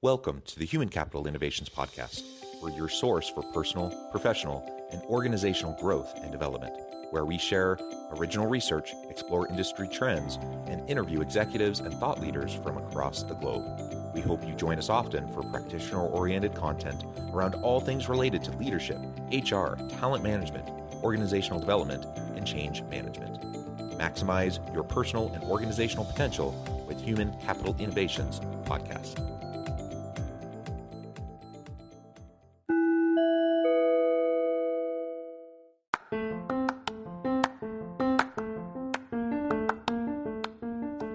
Welcome to the Human Capital Innovations Podcast. We're your source for personal, professional, and organizational growth and development, where we share original research, explore industry trends, and interview executives and thought leaders from across the globe. We hope you join us often for practitioner-oriented content around all things related to leadership, HR, talent management, organizational development, and change management. Maximize your personal and organizational potential with Human Capital Innovations Podcast.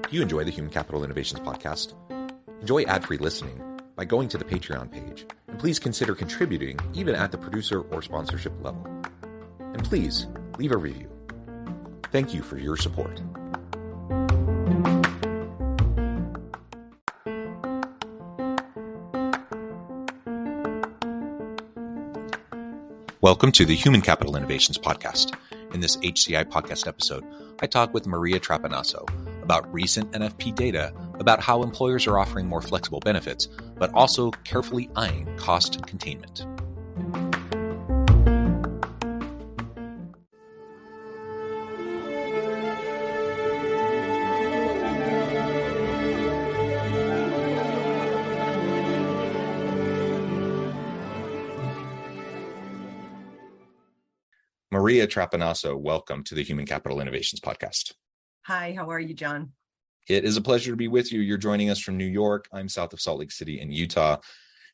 If you enjoy the Human Capital Innovations Podcast, enjoy ad-free listening by going to the Patreon page, and please consider contributing even at the producer or sponsorship level. And please leave a review. Thank you for your support. Welcome to the Human Capital Innovations Podcast. In this HCI Podcast episode, I talk with Maria Trapenasso about recent NFP data about how employers are offering more flexible benefits, but also carefully eyeing cost containment. Maria Trapenasso, welcome to the Human Capital Innovations Podcast. Hi, how are you, John? It is a pleasure to be with you. You're joining us from New York. I'm south of Salt Lake City in Utah.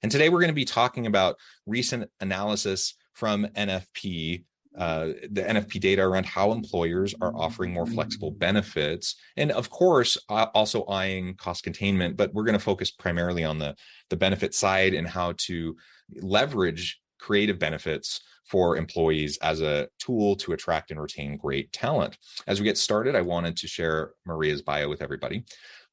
And today we're going to be talking about recent analysis from NFP, the NFP data around how employers are offering more flexible benefits. And of course, also eyeing cost containment, but we're going to focus primarily on the benefit side and how to leverage creative benefits for employees as a tool to attract and retain great talent. As we get started, I wanted to share Maria's bio with everybody.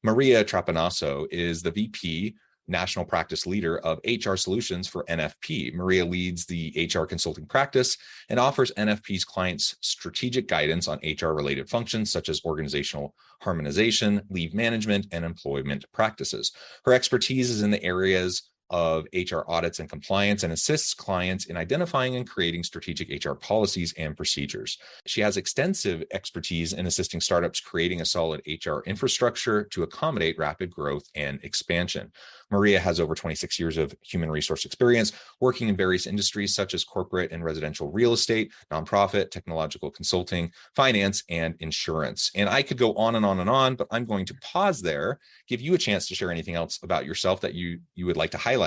Maria Trapenasso is the VP National Practice Leader of HR Solutions for NFP. Maria leads the HR consulting practice and offers NFP's clients strategic guidance on HR-related functions such as organizational harmonization, leave management, and employment practices. Her expertise is in the areas of HR audits and compliance and assists clients in identifying and creating strategic HR policies and procedures. She has extensive expertise in assisting startups creating a solid HR infrastructure to accommodate rapid growth and expansion. Maria has over 26 years of human resource experience working in various industries such as corporate and residential real estate, nonprofit, technological consulting, finance, and insurance. And I could go on and on and on, but I'm going to pause there, give you a chance to share anything else about yourself that you would like to highlight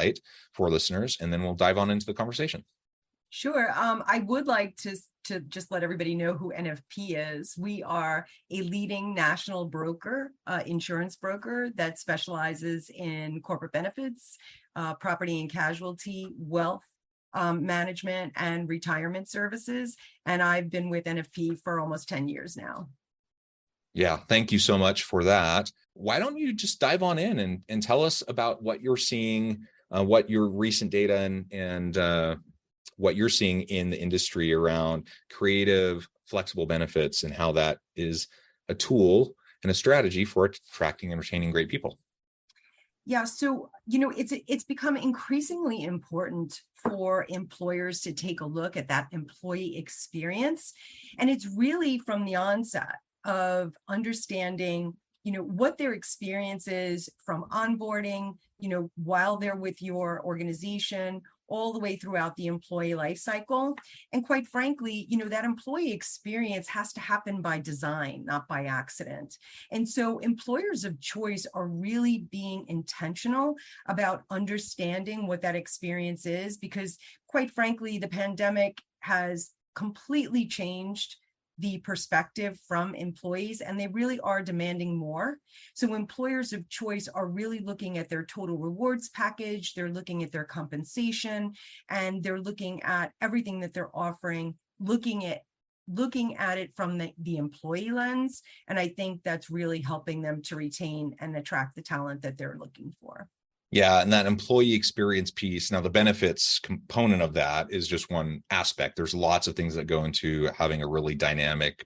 for listeners, and then we'll dive on into the conversation. Sure. I would like to just let everybody know who NFP is. We are a leading national broker, insurance broker that specializes in corporate benefits, property and casualty, wealth management, and retirement services. And I've been with NFP for almost 10 years now. Yeah, thank you so much for that. Why don't you just dive on in and tell us about what you're seeing, what your recent data and what you're seeing in the industry around creative, flexible benefits and how that is a tool and a strategy for attracting and retaining great people. Yeah, so, it's become increasingly important for employers to take a look at that employee experience. And it's really from the onset of understanding, what their experience is from onboarding, while they're with your organization, all the way throughout the employee life cycle. And quite frankly, that employee experience has to happen by design, not by accident. And so employers of choice are really being intentional about understanding what that experience is, because quite frankly, the pandemic has completely changed the perspective from employees, and they really are demanding more. So employers of choice are really looking at their total rewards package, they're looking at their compensation, and they're looking at everything that they're offering, looking at it from the employee lens. And I think that's really helping them to retain and attract the talent that they're looking for. Yeah, and that employee experience piece. Now, the benefits component of that is just one aspect. There's lots of things that go into having a really dynamic,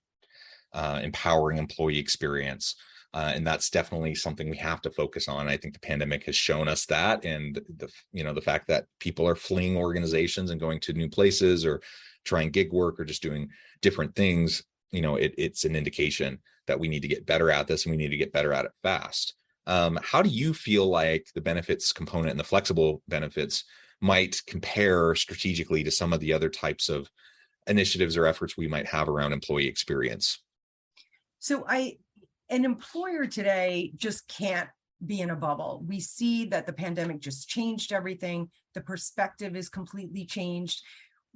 empowering employee experience. And that's definitely something we have to focus on. I think the pandemic has shown us that, and the fact that people are fleeing organizations and going to new places or trying gig work or just doing different things, it's an indication that we need to get better at this, and we need to get better at it fast. How do you feel like the benefits component and the flexible benefits might compare strategically to some of the other types of initiatives or efforts we might have around employee experience? So an employer today just can't be in a bubble. We see that the pandemic just changed everything. The perspective is completely changed.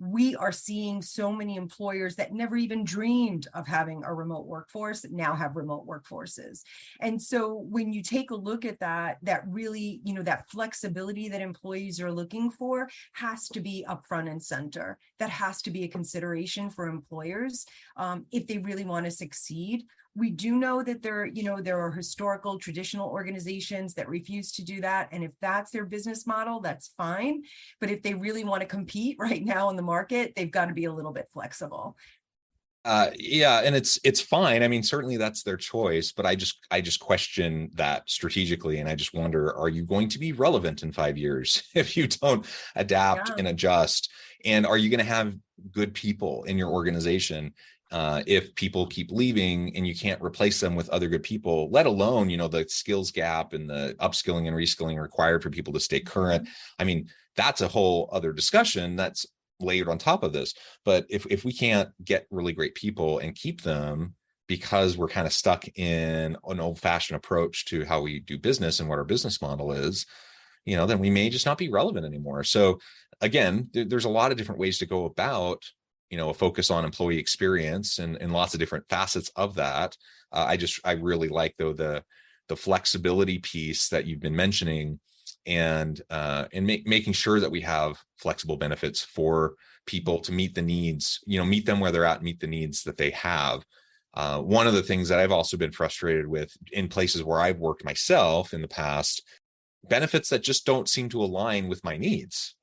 We are seeing so many employers that never even dreamed of having a remote workforce now have remote workforces. And so when you take a look at that really, that flexibility that employees are looking for has to be upfront and center. That has to be a consideration for employers if they really want to succeed. We do know that there are historical, traditional organizations that refuse to do that. And if that's their business model, that's fine. But if they really want to compete right now in the market, they've got to be a little bit flexible. Yeah, and it's fine. I mean, certainly that's their choice, but I just question that strategically, and I just wonder, are you going to be relevant in 5 years if you don't adapt and adjust? And are you going to have good people in your organization if people keep leaving and you can't replace them with other good people, let alone, the skills gap and the upskilling and reskilling required for people to stay current? I mean, that's a whole other discussion that's layered on top of this. But if we can't get really great people and keep them because we're kind of stuck in an old-fashioned approach to how we do business and what our business model is, then we may just not be relevant anymore. So again, there's a lot of different ways to go about a focus on employee experience and lots of different facets of that. I really like, though, the flexibility piece that you've been mentioning, and making sure that we have flexible benefits for people to meet the needs, meet them where they're at, meet the needs that they have. One of the things that I've also been frustrated with in places where I've worked myself in the past, benefits that just don't seem to align with my needs,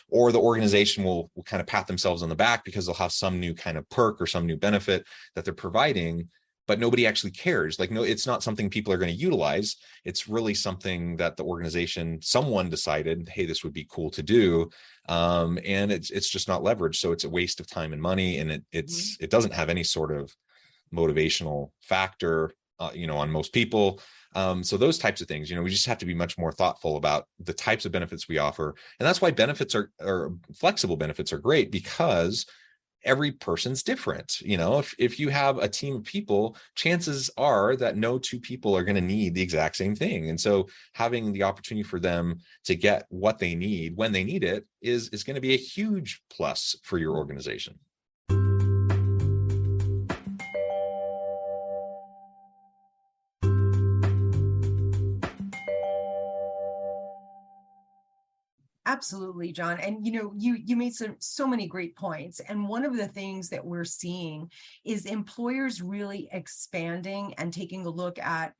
or the organization will kind of pat themselves on the back because they'll have some new kind of perk or some new benefit that they're providing, but nobody actually cares. No, it's not something people are going to utilize. It's really something that the organization, someone decided, hey, this would be cool to do, and it's just not leveraged. So it's a waste of time and money, and it doesn't have any sort of motivational factor, on most people. So those types of things, we just have to be much more thoughtful about the types of benefits we offer. And that's why benefits or flexible benefits are great, because every person's different. If you have a team of people, chances are that no two people are going to need the exact same thing. And so having the opportunity for them to get what they need when they need it is going to be a huge plus for your organization. Absolutely, John. And you made so many great points. And one of the things that we're seeing is employers really expanding and taking a look at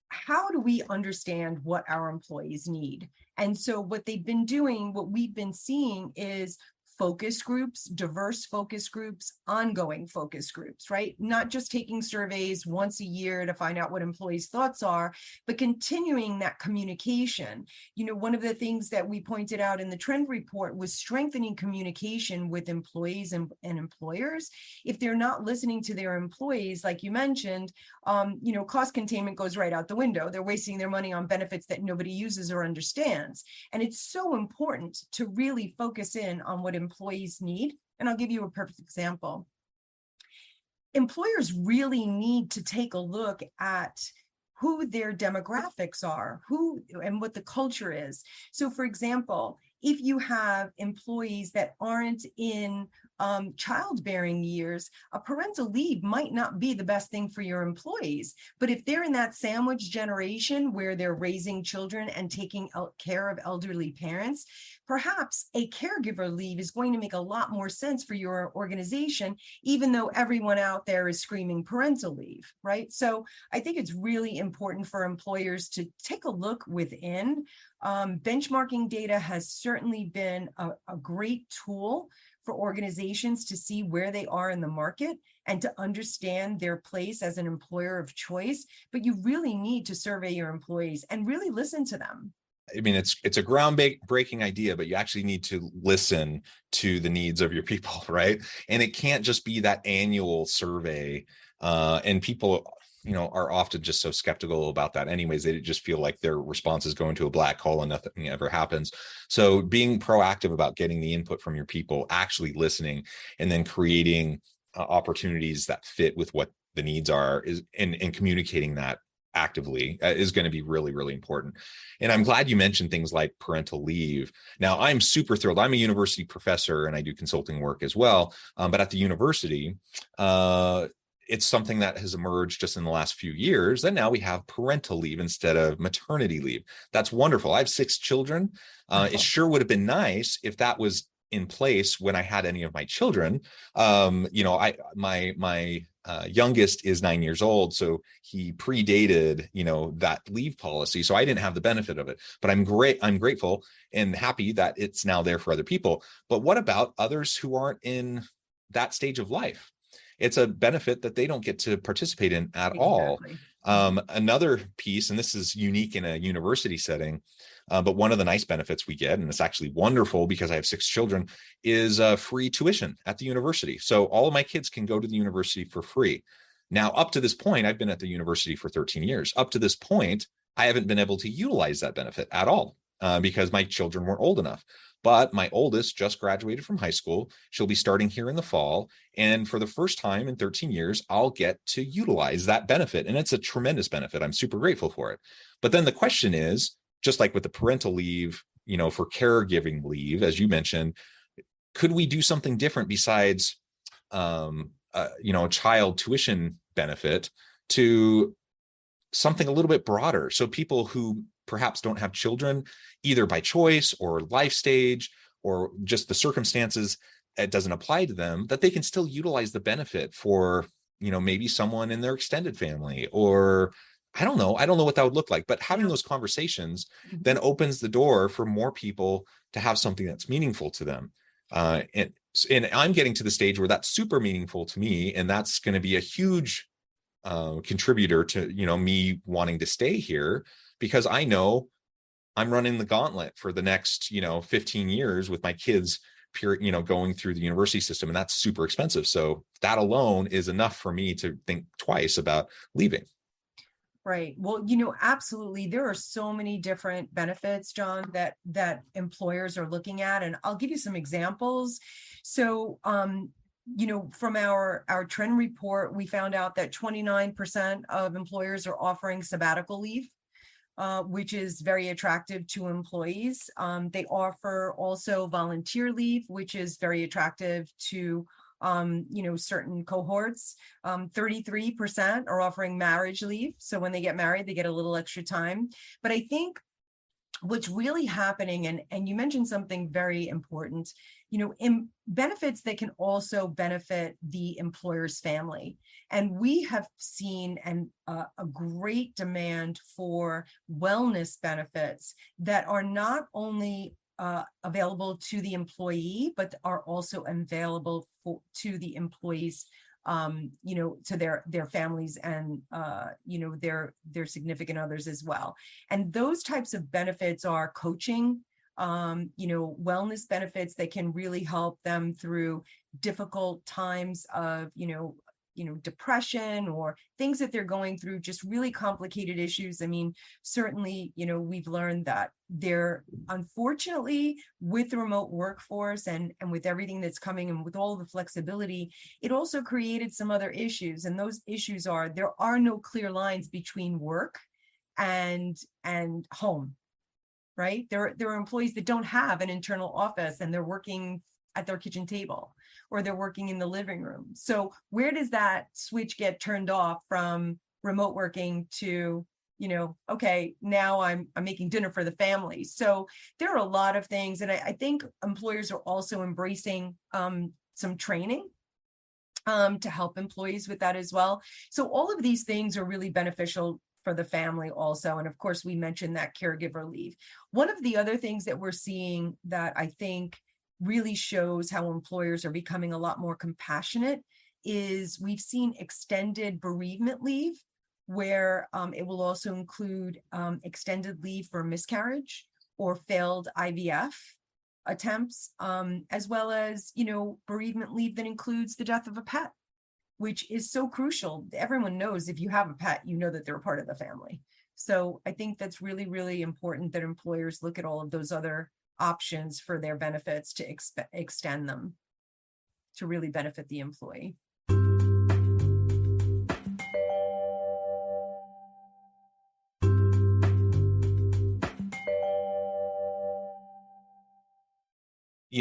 how do we understand what our employees need. And so what they've been doing, what we've been seeing is focus groups, diverse focus groups, ongoing focus groups, right? Not just taking surveys once a year to find out what employees' thoughts are, but continuing that communication. One of the things that we pointed out in the trend report was strengthening communication with employees and employers. If they're not listening to their employees, like you mentioned, cost containment goes right out the window. They're wasting their money on benefits that nobody uses or understands. And it's so important to really focus in on what employees need. And I'll give you a perfect example. Employers really need to take a look at who their demographics are, and what the culture is. So for example, if you have employees that aren't in childbearing years, a parental leave might not be the best thing for your employees. But if they're in that sandwich generation where they're raising children and taking care of elderly parents, perhaps a caregiver leave is going to make a lot more sense for your organization, even though everyone out there is screaming parental leave, right? So I think it's really important for employers to take a look within. Benchmarking data has certainly been a great tool for organizations to see where they are in the market and to understand their place as an employer of choice. But you really need to survey your employees and really listen to them. I mean, it's a groundbreaking idea, but you actually need to listen to the needs of your people, right? And it can't just be that annual survey. And people, are often just so skeptical about that anyways. They just feel like their response is going to a black hole and nothing ever happens. So being proactive about getting the input from your people, actually listening, and then creating opportunities that fit with what the needs are and communicating that actively is going to be really, really important. And I'm glad you mentioned things like parental leave. Now, I'm super thrilled. I'm a university professor and I do consulting work as well. But at the university, it's something that has emerged just in the last few years. And now we have parental leave instead of maternity leave. That's wonderful. I have 6 children. It sure would have been nice if that was in place when I had any of my children. My youngest is 9 years old, so he predated, that leave policy. So I didn't have the benefit of it, but I'm grateful and happy that it's now there for other people. But what about others who aren't in that stage of life? It's a benefit that they don't get to participate in at all. Another piece, and this is unique in a university setting, but one of the nice benefits we get, and it's actually wonderful because I have 6 children, is free tuition at the university. So all of my kids can go to the university for free. Now, up to this point, I've been at the university for 13 years. Up to this point, I haven't been able to utilize that benefit at all because my children weren't old enough. But my oldest just graduated from high school. She'll be starting here in the fall. And for the first time in 13 years, I'll get to utilize that benefit. And it's a tremendous benefit. I'm super grateful for it. But then the question is, just like with the parental leave, for caregiving leave, as you mentioned, could we do something different besides, a child tuition benefit to something a little bit broader? So people who perhaps don't have children, either by choice or life stage or just the circumstances, it doesn't apply to them, that they can still utilize the benefit for, maybe someone in their extended family, or I don't know what that would look like. But having those conversations then opens the door for more people to have something that's meaningful to them. And I'm getting to the stage where that's super meaningful to me, and that's going to be a huge contributor to me wanting to stay here, because I know I'm running the gauntlet for the next 15 years with my kids going through the university system, and that's super expensive. So that alone is enough for me to think twice about leaving. Right. Well, absolutely. There are so many different benefits, John, that employers are looking at, and I'll give you some examples. So, from our trend report, we found out that 29% of employers are offering sabbatical leave, which is very attractive to employees. They offer also volunteer leave, which is very attractive to certain cohorts. 33% are offering marriage leave. So when they get married, they get a little extra time. But I think what's really happening, and you mentioned something very important, in benefits that can also benefit the employer's family. And we have seen a great demand for wellness benefits that are not only available to the employee, but are also available to the employees, to their families and, their significant others as well. And those types of benefits are coaching, wellness benefits that can really help them through difficult times of, depression or things that they're going through, just really complicated issues. I mean, certainly, we've learned that unfortunately, with the remote workforce and with everything that's coming and with all the flexibility, it also created some other issues. And those issues are, there are no clear lines between work and home, right? There are employees that don't have an internal office and they're working at their kitchen table, or they're working in the living room. So where does that switch get turned off from remote working to, okay, now I'm making dinner for the family? So there are a lot of things. And I think employers are also embracing some training to help employees with that as well. So all of these things are really beneficial for the family also. And of course, we mentioned that caregiver leave. One of the other things that we're seeing that I think really shows how employers are becoming a lot more compassionate is we've seen extended bereavement leave, where it will also include extended leave for miscarriage or failed IVF attempts, as well as, bereavement leave that includes the death of a pet, which is so crucial. Everyone knows if you have a pet, you know that they're a part of the family. So I think that's really, really important that employers look at all of those other options for their benefits to extend them to really benefit the employee.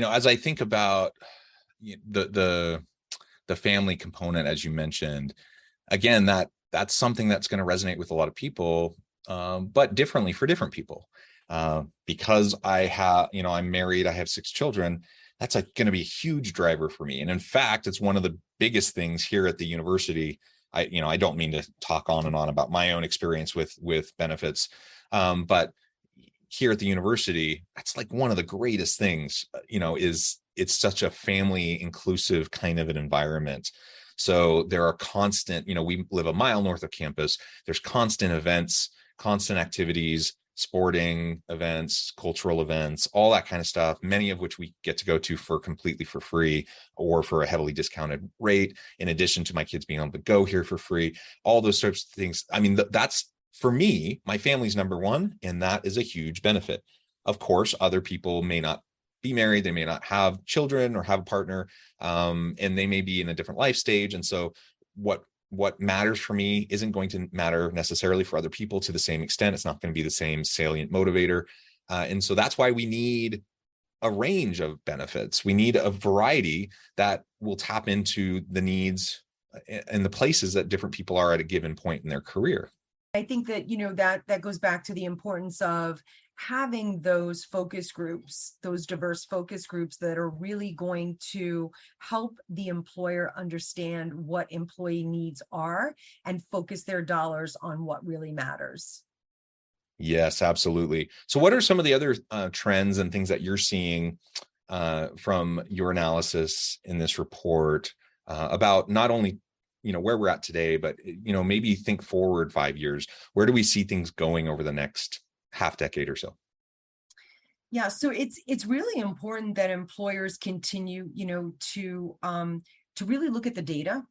As I think about the family component, as you mentioned, again, that's something that's going to resonate with a lot of people, but differently for different people. Because I'm married, I have 6 children. That's going to be a huge driver for me. And in fact, it's one of the biggest things here at the university. I don't mean to talk on and on about my own experience with benefits, but here at the university, that's like one of the greatest things, is it's such a family inclusive kind of an environment. So there are constant, we live a mile north of campus. There's constant events, constant activities, sporting events, cultural events, all that kind of stuff, many of which we get to go to completely for free or for a heavily discounted rate, in addition to my kids being able to go here for free, all those sorts of things. I mean, that's, for me, my family's number one, and that is a huge benefit. Of course, other people may not be married, they may not have children or have a partner, and they may be in a different life stage. And so what matters for me isn't going to matter necessarily for other people to the same extent. It's not going to be the same salient motivator. And so that's why we need a range of benefits. We need a variety that will tap into the needs and the places that different people are at a given point in their career. I think that, that goes back to the importance of having those focus groups, those diverse focus groups that are really going to help the employer understand what employee needs are and focus their dollars on what really matters. Yes, absolutely. So what are some of the other trends and things that you're seeing from your analysis in this report about not only where we're at today, but maybe think forward 5 years? Where do we see things going over the next half decade or so? Yeah, so it's really important that employers continue, to really look at the data.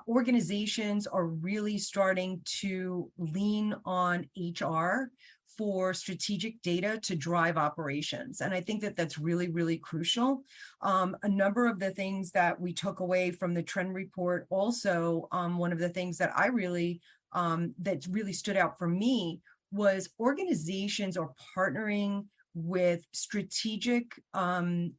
Organizations are really starting to lean on HR for strategic data to drive operations. And I think that that's really, really crucial. A number of the things that we took away from the trend report, also, one of the things that that really stood out for me was organizations are partnering with strategic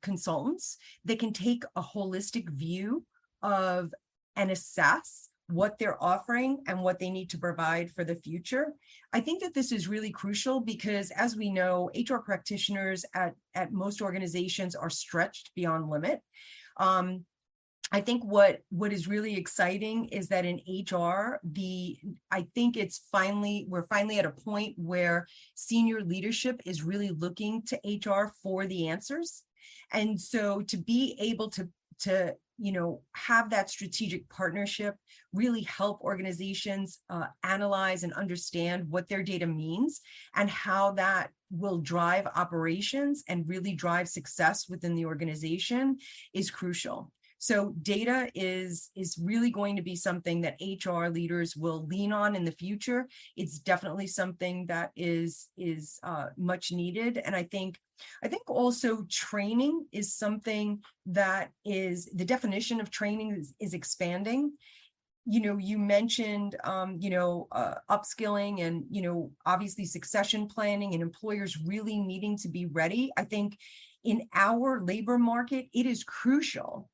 consultants that can take a holistic view of and assess what they're offering and what they need to provide for the future. I think that this is really crucial because, as we know, HR practitioners at most organizations are stretched beyond limit. I think what is really exciting is that in HR, I think we're finally at a point where senior leadership is really looking to HR for the answers. And so to be able to have that strategic partnership, really help organizations analyze and understand what their data means and how that will drive operations and really drive success within the organization is crucial. So data is really going to be something that HR leaders will lean on in the future. It's definitely something that is much needed. And I think also training is something that the definition of training is expanding. You mentioned, upskilling and, obviously succession planning and employers really needing to be ready. I think in our labor market, it is crucial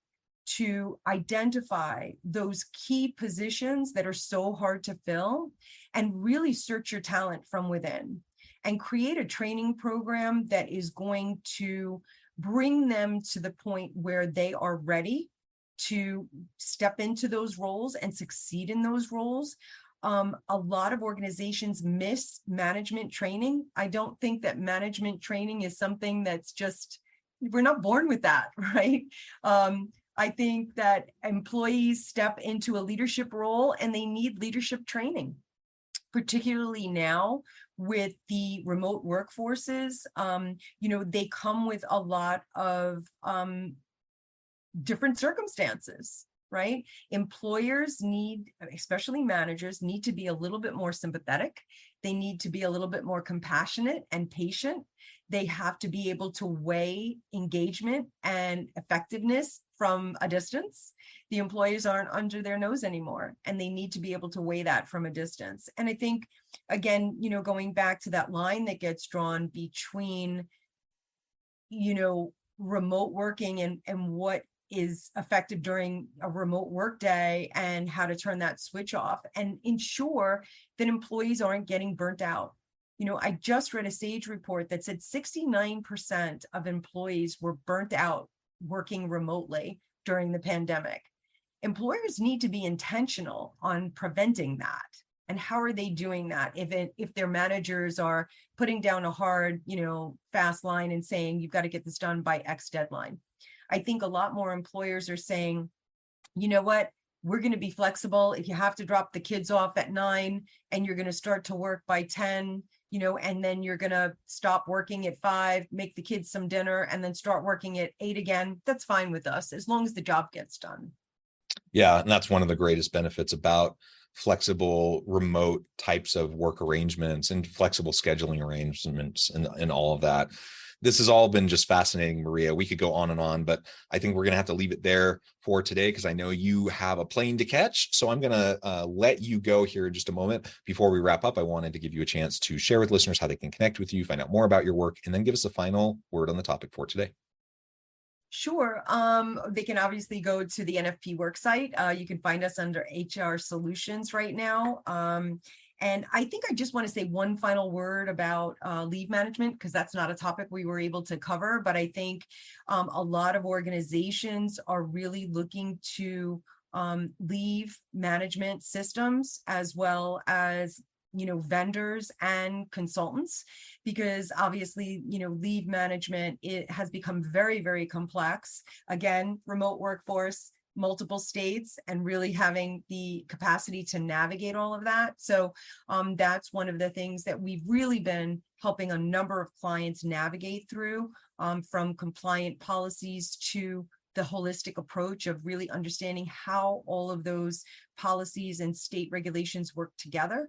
to identify those key positions that are so hard to fill and really search your talent from within and create a training program that is going to bring them to the point where they are ready to step into those roles and succeed in those roles. A lot of organizations miss management training. I don't think that management training is something that's just we're not born with that, right? I think that employees step into a leadership role and they need leadership training, particularly now with the remote workforces. They come with a lot of different circumstances, right? Employers need, especially managers, need to be a little bit more sympathetic. They need to be a little bit more compassionate and patient. They have to be able to weigh engagement and effectiveness from a distance. The employees aren't under their nose anymore, and they need to be able to weigh that from a distance. And I think, again, going back to that line that gets drawn between, remote working and what is effective during a remote work day and how to turn that switch off and ensure that employees aren't getting burnt out. I just read a SAGE report that said 69% of employees were burnt out working remotely during the pandemic. Employers need to be intentional on preventing that. And how are they doing that? If their managers are putting down a hard, fast line and saying, you've got to get this done by X deadline. I think a lot more employers are saying, you know what, we're going to be flexible. If you have to drop the kids off at 9 and you're going to start to work by 10, and then you're going to stop working at 5, make the kids some dinner, and then start working at 8 again, that's fine with us, as long as the job gets done. Yeah, and that's one of the greatest benefits about flexible remote types of work arrangements and flexible scheduling arrangements and all of that. This has all been just fascinating, Maria. We could go on and on, but I think we're going to have to leave it there for today because I know you have a plane to catch. So I'm going to let you go here in just a moment. Before we wrap up, I wanted to give you a chance to share with listeners how they can connect with you, find out more about your work, and then give us a final word on the topic for today. Sure. They can obviously go to the NFP work site. You can find us under HR Solutions right now. And I think I just want to say one final word about leave management, because that's not a topic we were able to cover. But I think a lot of organizations are really looking to leave management systems as well as vendors and consultants, because obviously, leave management, it has become very, very complex. Again, remote workforce, multiple states, and really having the capacity to navigate all of that. So that's one of the things that we've really been helping a number of clients navigate through, from compliant policies to the holistic approach of really understanding how all of those policies and state regulations work together.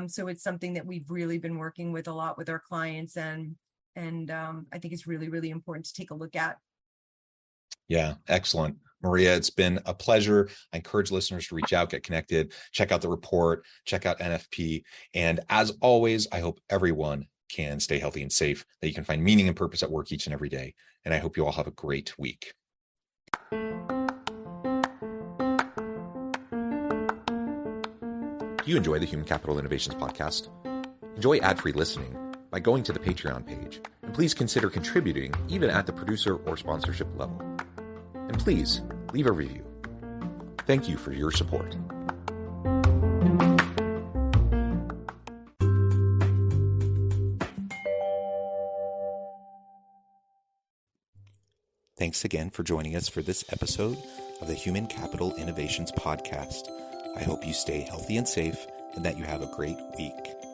So it's something that we've really been working with a lot with our clients, and I think it's really, really important to take a look at. Yeah, excellent. Maria, it's been a pleasure. I encourage listeners to reach out, get connected, check out the report, check out NFP. And as always, I hope everyone can stay healthy and safe, that you can find meaning and purpose at work each and every day. And I hope you all have a great week. Do you enjoy the Human Capital Innovations podcast? Enjoy ad-free listening by going to the Patreon page, and please consider contributing even at the producer or sponsorship level. And please leave a review. Thank you for your support. Thanks again for joining us for this episode of the Human Capital Innovations podcast. I hope you stay healthy and safe and that you have a great week.